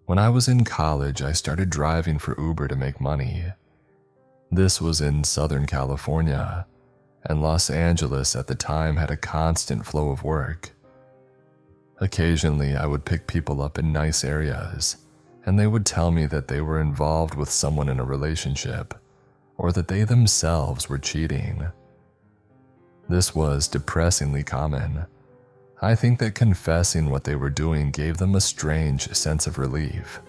When I was in college, I started driving for Uber to make money. This was in Southern California, and Los Angeles at the time had a constant flow of work. Occasionally, I would pick people up in nice areas, and they would tell me that they were involved with someone in a relationship, or that they themselves were cheating. This was depressingly common. I think that confessing what they were doing gave them a strange sense of relief.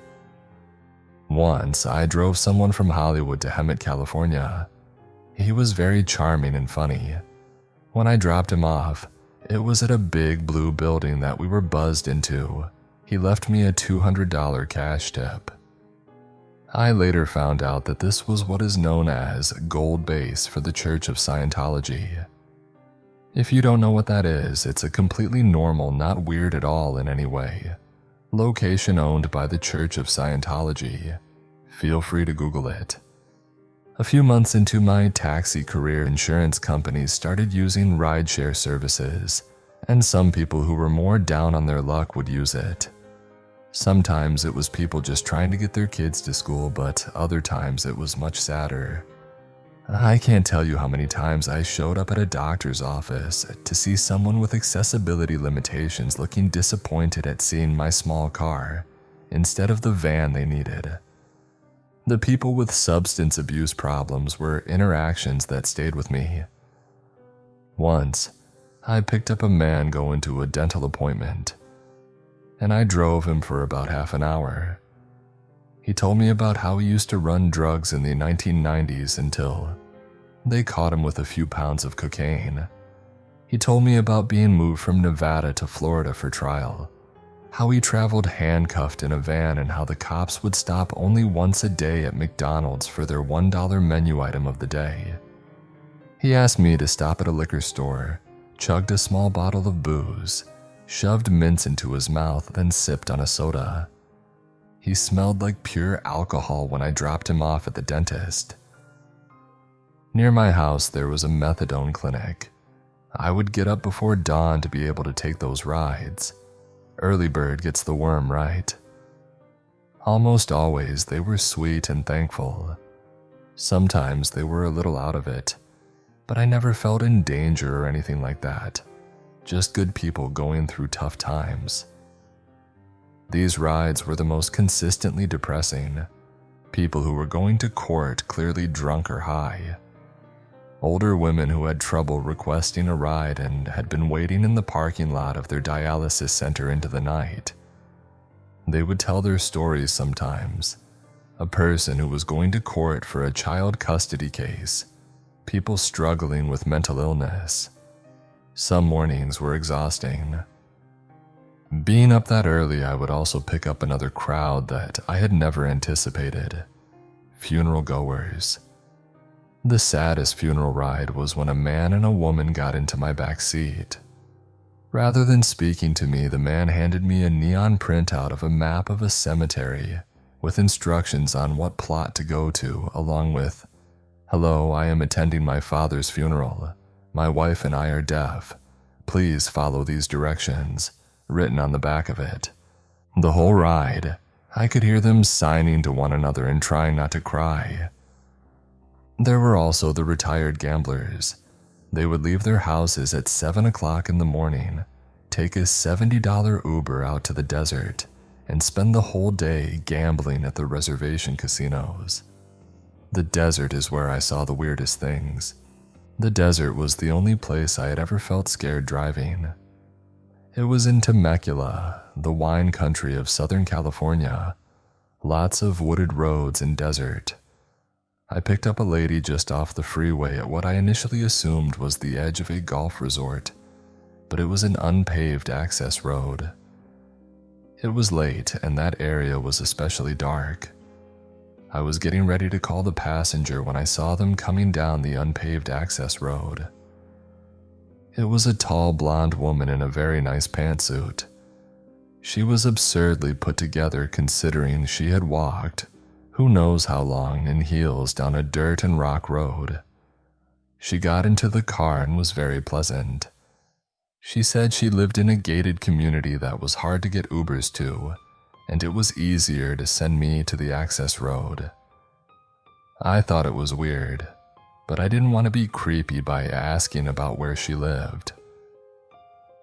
Once, I drove someone from Hollywood to Hemet, California. He was very charming and funny. When I dropped him off, it was at a big blue building that we were buzzed into. He left me a $200 cash tip. I later found out that this was what is known as Gold Base for the Church of Scientology. If you don't know what that is, it's a completely normal, not weird at all in any way, location owned by the Church of Scientology. Feel free to Google it. A few months into my taxi career, insurance companies started using rideshare services, and some people who were more down on their luck would use it. Sometimes it was people just trying to get their kids to school, but other times it was much sadder. I can't tell you how many times I showed up at a doctor's office to see someone with accessibility limitations looking disappointed at seeing my small car instead of the van they needed. The people with substance abuse problems were interactions that stayed with me. Once, I picked up a man going to a dental appointment, and I drove him for about half an hour. He told me about how he used to run drugs in the 1990s until they caught him with a few pounds of cocaine. He told me about being moved from Nevada to Florida for trial, how he traveled handcuffed in a van, and how the cops would stop only once a day at McDonald's for their $1 menu item of the day. He asked me to stop at a liquor store, chugged a small bottle of booze, shoved mints into his mouth, then sipped on a soda. He smelled like pure alcohol when I dropped him off at the dentist. Near my house, there was a methadone clinic. I would get up before dawn to be able to take those rides. Early bird gets the worm, right? Almost always, they were sweet and thankful. Sometimes they were a little out of it, but I never felt in danger or anything like that. Just good people going through tough times. These rides were the most consistently depressing. People who were going to court clearly drunk or high. Older women who had trouble requesting a ride and had been waiting in the parking lot of their dialysis center into the night. They would tell their stories sometimes. A person who was going to court for a child custody case. People struggling with mental illness. Some mornings were exhausting. Being up that early, I would also pick up another crowd that I had never anticipated. Funeral goers. The saddest funeral ride was when a man and a woman got into my back seat. Rather than speaking to me, the man handed me a neon printout of a map of a cemetery with instructions on what plot to go to, along with, "Hello, I am attending my father's funeral. My wife and I are deaf. Please follow these directions," written on the back of it. The whole ride, I could hear them signing to one another and trying not to cry. There were also the retired gamblers. They would leave their houses at 7 o'clock in the morning, take a $70 Uber out to the desert, and spend the whole day gambling at the reservation casinos. The desert is where I saw the weirdest things. The desert was the only place I had ever felt scared driving. It was in Temecula, the wine country of Southern California. Lots of wooded roads and desert. I picked up a lady just off the freeway at what I initially assumed was the edge of a golf resort, but it was an unpaved access road. It was late, and that area was especially dark. I was getting ready to call the passenger when I saw them coming down the unpaved access road. It was a tall blonde woman in a very nice pantsuit. She was absurdly put together considering she had walked who knows how long in heels down a dirt and rock road. She got into the car and was very pleasant. She said she lived in a gated community that was hard to get Ubers to, and it was easier to send me to the access road. I thought it was weird, but I didn't want to be creepy by asking about where she lived.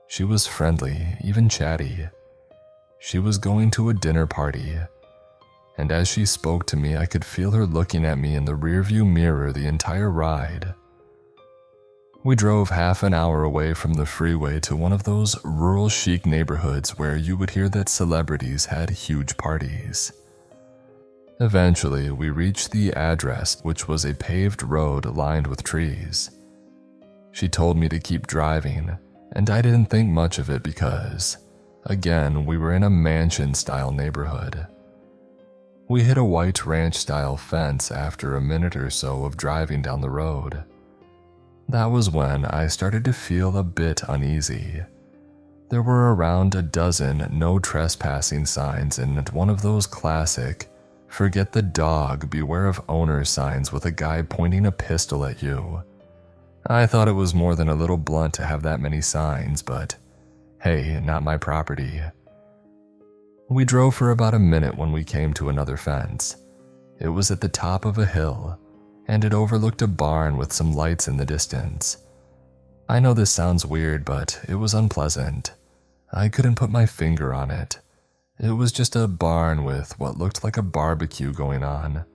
She was friendly, even chatty. She was going to a dinner party, and as she spoke to me, I could feel her looking at me in the rearview mirror the entire ride. We drove half an hour away from the freeway to one of those rural chic neighborhoods where you would hear that celebrities had huge parties. Eventually, we reached the address, which was a paved road lined with trees. She told me to keep driving, and I didn't think much of it because, again, we were in a mansion-style neighborhood. We hit a white ranch-style fence after a minute or so of driving down the road. That was when I started to feel a bit uneasy. There were around a dozen no trespassing signs and one of those classic, forget the dog, beware of owner signs with a guy pointing a pistol at you. I thought it was more than a little blunt to have that many signs, but hey, not my property. We drove for about a minute when we came to another fence. It was at the top of a hill, and it overlooked a barn with some lights in the distance. I know this sounds weird, but it was unpleasant. I couldn't put my finger on it. It was just a barn with what looked like a barbecue going on.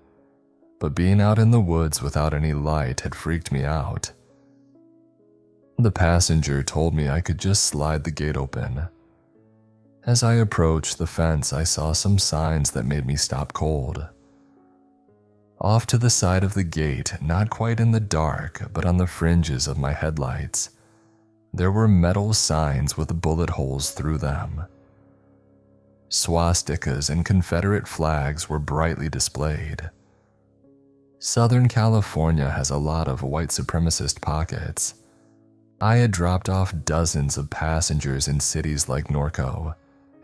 But being out in the woods without any light had freaked me out. The passenger told me I could just slide the gate open. As I approached the fence, I saw some signs that made me stop cold. Off to the side of the gate, not quite in the dark, but on the fringes of my headlights, there were metal signs with bullet holes through them. Swastikas and Confederate flags were brightly displayed. Southern California has a lot of white supremacist pockets. I had dropped off dozens of passengers in cities like Norco,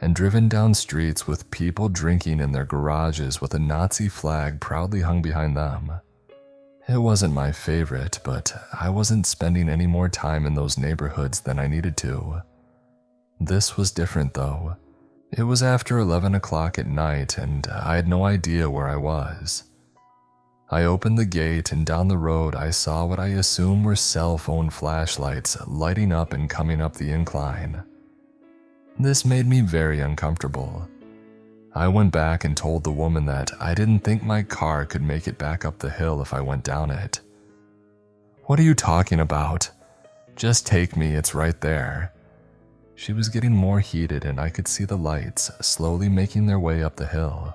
and driven down streets with people drinking in their garages with a Nazi flag proudly hung behind them. It wasn't my favorite, but I wasn't spending any more time in those neighborhoods than I needed to. This was different though. It was after 11 o'clock at night and I had no idea where I was. I opened the gate and down the road I saw what I assume were cell phone flashlights lighting up and coming up the incline. This made me very uncomfortable. I went back and told the woman that I didn't think my car could make it back up the hill if I went down it. "What are you talking about? Just take me, it's right there." She was getting more heated and I could see the lights slowly making their way up the hill.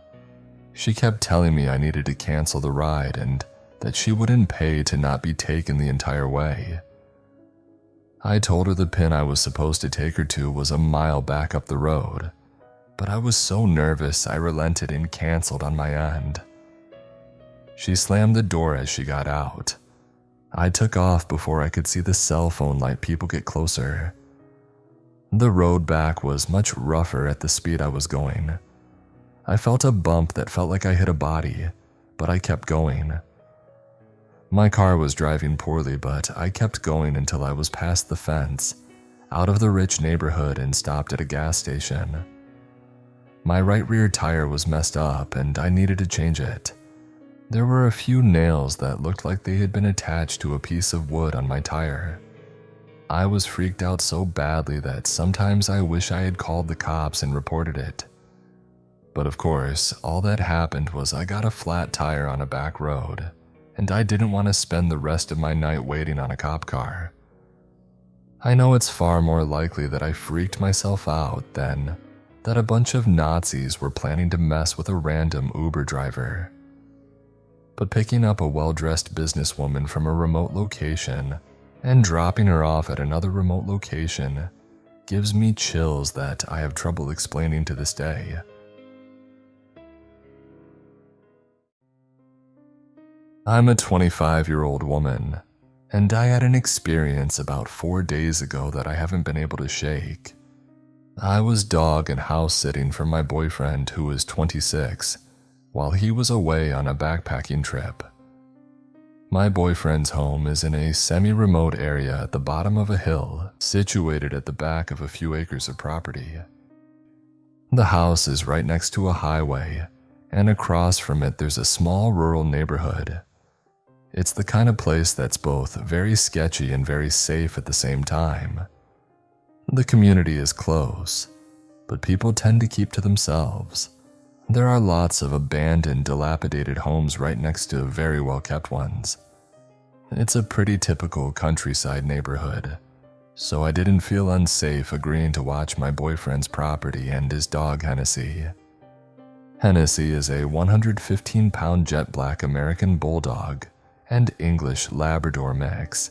She kept telling me I needed to cancel the ride and that she wouldn't pay to not be taken the entire way. I told her the pin I was supposed to take her to was a mile back up the road, but I was so nervous I relented and canceled on my end. She slammed the door as she got out. I took off before I could see the cell phone light people get closer. The road back was much rougher at the speed I was going. I felt a bump that felt like I hit a body, but I kept going. My car was driving poorly, but I kept going until I was past the fence, out of the rich neighborhood and stopped at a gas station. My right rear tire was messed up and I needed to change it. There were a few nails that looked like they had been attached to a piece of wood on my tire. I was freaked out so badly that sometimes I wish I had called the cops and reported it. But of course, all that happened was I got a flat tire on a back road, and I didn't want to spend the rest of my night waiting on a cop car. I know it's far more likely that I freaked myself out than that a bunch of Nazis were planning to mess with a random Uber driver. But picking up a well-dressed businesswoman from a remote location and dropping her off at another remote location gives me chills that I have trouble explaining to this day. I'm a 25-year-old woman, and I had an experience about 4 days ago that I haven't been able to shake. I was dog and house sitting for my boyfriend who was 26, while he was away on a backpacking trip. My boyfriend's home is in a semi-remote area at the bottom of a hill, situated at the back of a few acres of property. The house is right next to a highway, and across from it there's a small rural neighborhood. It's the kind of place that's both very sketchy and very safe at the same time. The community is close, but people tend to keep to themselves. There are lots of abandoned, dilapidated homes right next to very well-kept ones. It's a pretty typical countryside neighborhood, so I didn't feel unsafe agreeing to watch my boyfriend's property and his dog Hennessy. Hennessy is a 115-pound jet black American bulldog and English Labrador mix.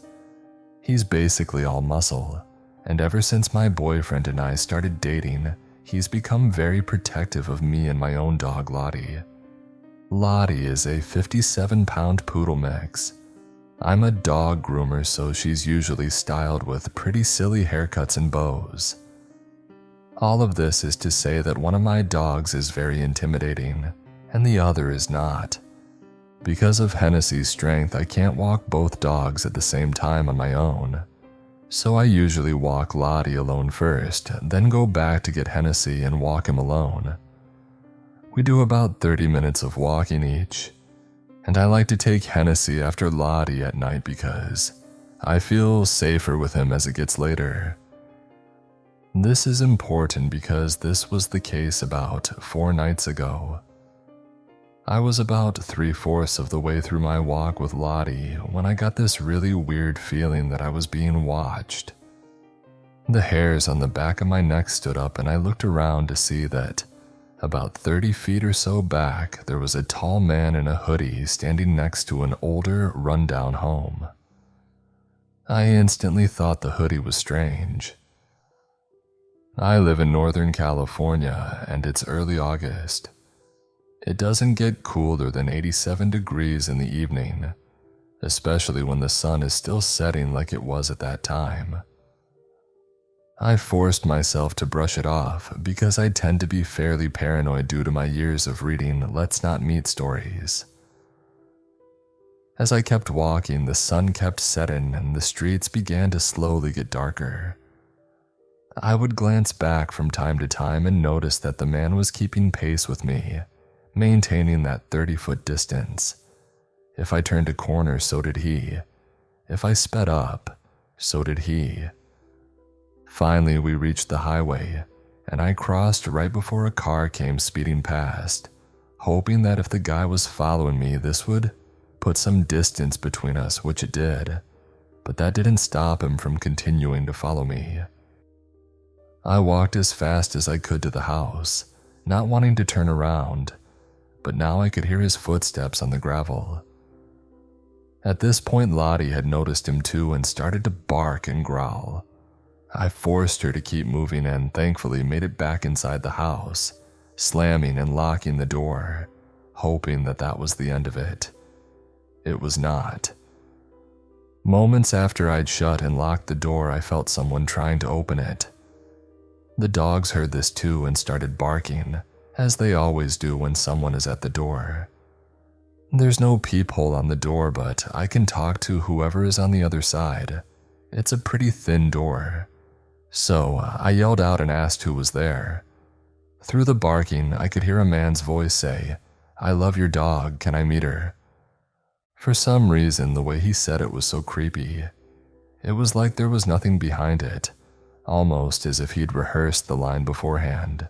He's basically all muscle, and ever since my boyfriend and I started dating, he's become very protective of me and my own dog Lottie. Lottie is a 57-pound poodle mix. I'm a dog groomer, so she's usually styled with pretty silly haircuts and bows. All of this is to say that one of my dogs is very intimidating, and the other is not. Because of Hennessy's strength, I can't walk both dogs at the same time on my own. So I usually walk Lottie alone first, then go back to get Hennessy and walk him alone. We do about 30 minutes of walking each, and I like to take Hennessy after Lottie at night because I feel safer with him as it gets later. This is important because this was the case about 4 nights ago. I was about 3/4 of the way through my walk with Lottie when I got this really weird feeling that I was being watched. The hairs on the back of my neck stood up, and I looked around to see that about 30 feet or so back, there was a tall man in a hoodie standing next to an older, run-down home. I instantly thought the hoodie was strange. I live in Northern California, and it's early August. It doesn't get cooler than 87 degrees in the evening, especially when the sun is still setting like it was at that time. I forced myself to brush it off because I tend to be fairly paranoid due to my years of reading Let's Not Meet stories. As I kept walking, the sun kept setting and the streets began to slowly get darker. I would glance back from time to time and notice that the man was keeping pace with me, maintaining that 30-foot distance. If I turned a corner, so did he. If I sped up, so did he. Finally, we reached the highway, and I crossed right before a car came speeding past, hoping that if the guy was following me, this would put some distance between us, which it did, but that didn't stop him from continuing to follow me. I walked as fast as I could to the house, not wanting to turn around, but now I could hear his footsteps on the gravel. At this point, Lottie had noticed him too and started to bark and growl. I forced her to keep moving and thankfully made it back inside the house, slamming and locking the door, hoping that that was the end of it. It was not. Moments after I'd shut and locked the door, I felt someone trying to open it. The dogs heard this too and started barking, as they always do when someone is at the door. There's no peephole on the door, but I can talk to whoever is on the other side. It's a pretty thin door. So I yelled out and asked who was there. Through the barking, I could hear a man's voice say, "I love your dog, can I meet her?" For some reason, the way he said it was so creepy. It was like there was nothing behind it, almost as if he'd rehearsed the line beforehand.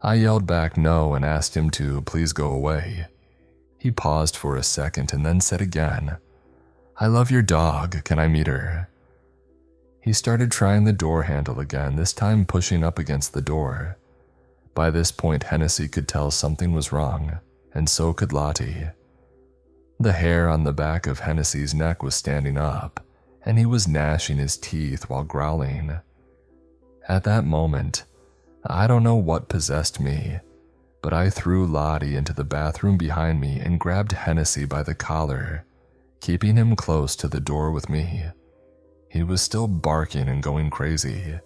I yelled back no and asked him to please go away. He paused for a second and then said again, "I love your dog, can I meet her?" He started trying the door handle again, this time pushing up against the door. By this point, Hennessy could tell something was wrong, and so could Lottie. The hair on the back of Hennessy's neck was standing up, and he was gnashing his teeth while growling. At that moment, I don't know what possessed me, but I threw Lottie into the bathroom behind me and grabbed Hennessy by the collar, keeping him close to the door with me. He was still barking and going crazy.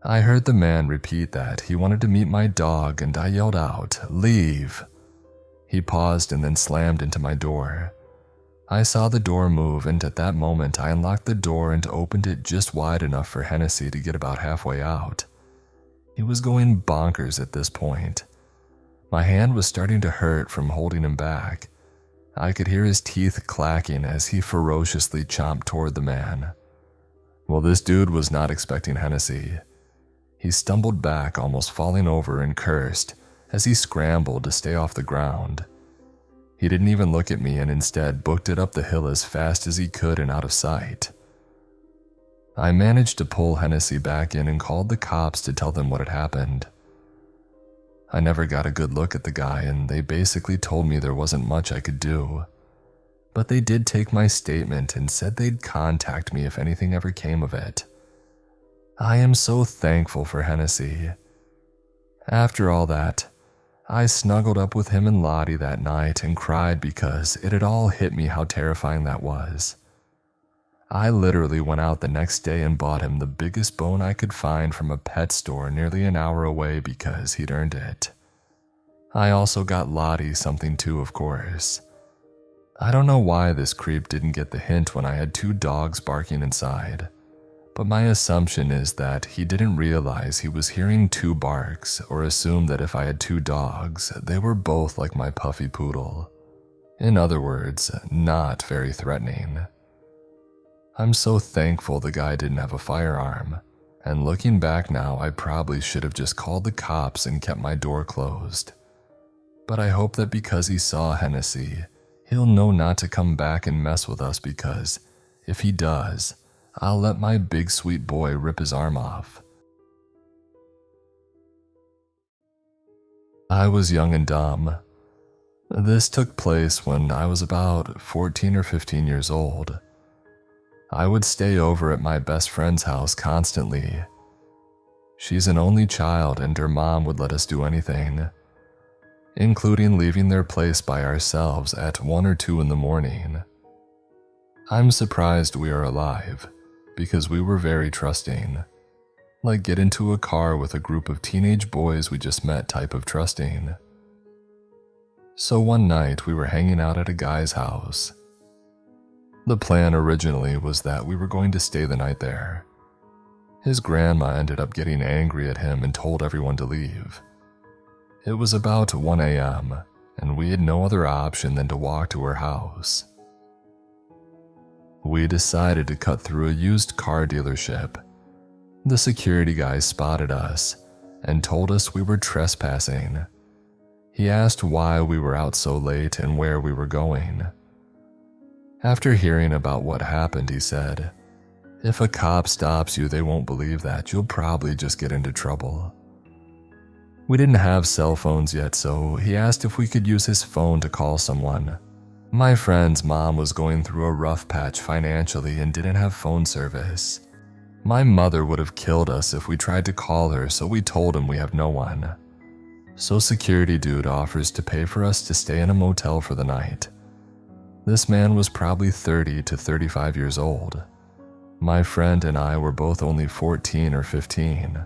I heard the man repeat that he wanted to meet my dog, and I yelled out, "Leave!" He paused and then slammed into my door. I saw the door move, and at that moment I unlocked the door and opened it just wide enough for Hennessy to get about halfway out. He was going bonkers at this point. My hand was starting to hurt from holding him back. I could hear his teeth clacking as he ferociously chomped toward the man. Well, this dude was not expecting Hennessy. He stumbled back, almost falling over, and cursed as he scrambled to stay off the ground. He didn't even look at me and instead booked it up the hill as fast as he could and out of sight. I managed to pull Hennessy back in and called the cops to tell them what had happened. I never got a good look at the guy, and they basically told me there wasn't much I could do. But they did take my statement and said they'd contact me if anything ever came of it. I am so thankful for Hennessy. After all that, I snuggled up with him and Lottie that night and cried because it had all hit me how terrifying that was. I literally went out the next day and bought him the biggest bone I could find from a pet store nearly an hour away because he'd earned it. I also got Lottie something too, of course. I don't know why this creep didn't get the hint when I had 2 dogs barking inside, but my assumption is that he didn't realize he was hearing 2 barks or assumed that if I had 2 dogs, they were both like my puffy poodle. In other words, not very threatening. I'm so thankful the guy didn't have a firearm, and looking back now, I probably should have just called the cops and kept my door closed. But I hope that because he saw Hennessy, he'll know not to come back and mess with us, because if he does, I'll let my big sweet boy rip his arm off. I was young and dumb. This took place when I was about 14 or 15 years old. I would stay over at my best friend's house constantly. She's an only child and her mom would let us do anything, including leaving their place by ourselves at 1 or 2 in the morning. I'm surprised we are alive, because we were very trusting. Like get into a car with a group of teenage boys we just met type of trusting. So one night we were hanging out at a guy's house. The plan originally was that we were going to stay the night there. His grandma ended up getting angry at him and told everyone to leave. It was about 1 a.m., and we had no other option than to walk to her house. We decided to cut through a used car dealership. The security guy spotted us and told us we were trespassing. He asked why we were out so late and where we were going. After hearing about what happened, he said, "If a cop stops you, they won't believe that. You'll probably just get into trouble." We didn't have cell phones yet, so he asked if we could use his phone to call someone. My friend's mom was going through a rough patch financially and didn't have phone service. My mother would have killed us if we tried to call her, so we told him we have no one. So security dude offers to pay for us to stay in a motel for the night. This man was probably 30 to 35 years old. My friend and I were both only 14 or 15.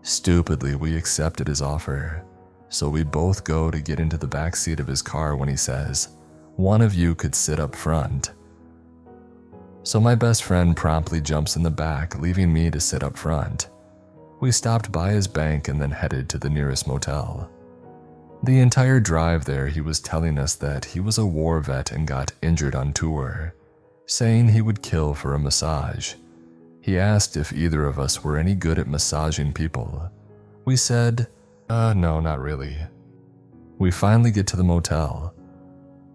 Stupidly, we accepted his offer, so we both go to get into the back seat of his car when he says, "One of you could sit up front." So my best friend promptly jumps in the back, leaving me to sit up front. We stopped by his bank and then headed to the nearest motel. The entire drive there, he was telling us that he was a war vet and got injured on tour, saying he would kill for a massage. He asked if either of us were any good at massaging people. We said, no, not really. We finally get to the motel.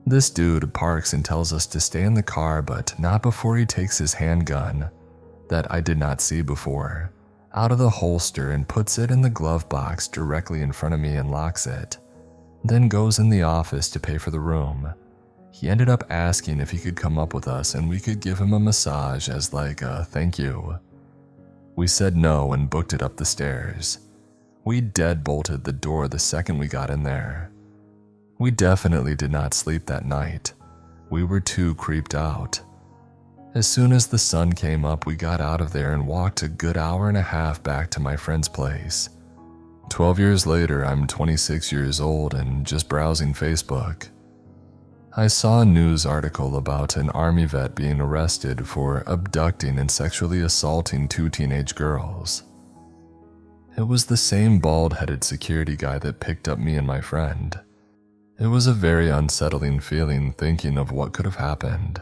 This dude parks and tells us to stay in the car, but not before he takes his handgun, that I did not see before, out of the holster and puts it in the glove box directly in front of me and locks it. Then goes in the office to pay for the room. He ended up asking if he could come up with us and we could give him a massage as like a thank you. We said no and booked it up the stairs. We deadbolted the door the second we got in there. We definitely did not sleep that night. We were too creeped out. As soon as the sun came up, we got out of there and walked a good hour and a half back to my friend's place. 12 years later, I'm 26 years old and just browsing Facebook. I saw a news article about an army vet being arrested for abducting and sexually assaulting 2 teenage girls. It was the same bald-headed security guy that picked up me and my friend. It was a very unsettling feeling thinking of what could have happened.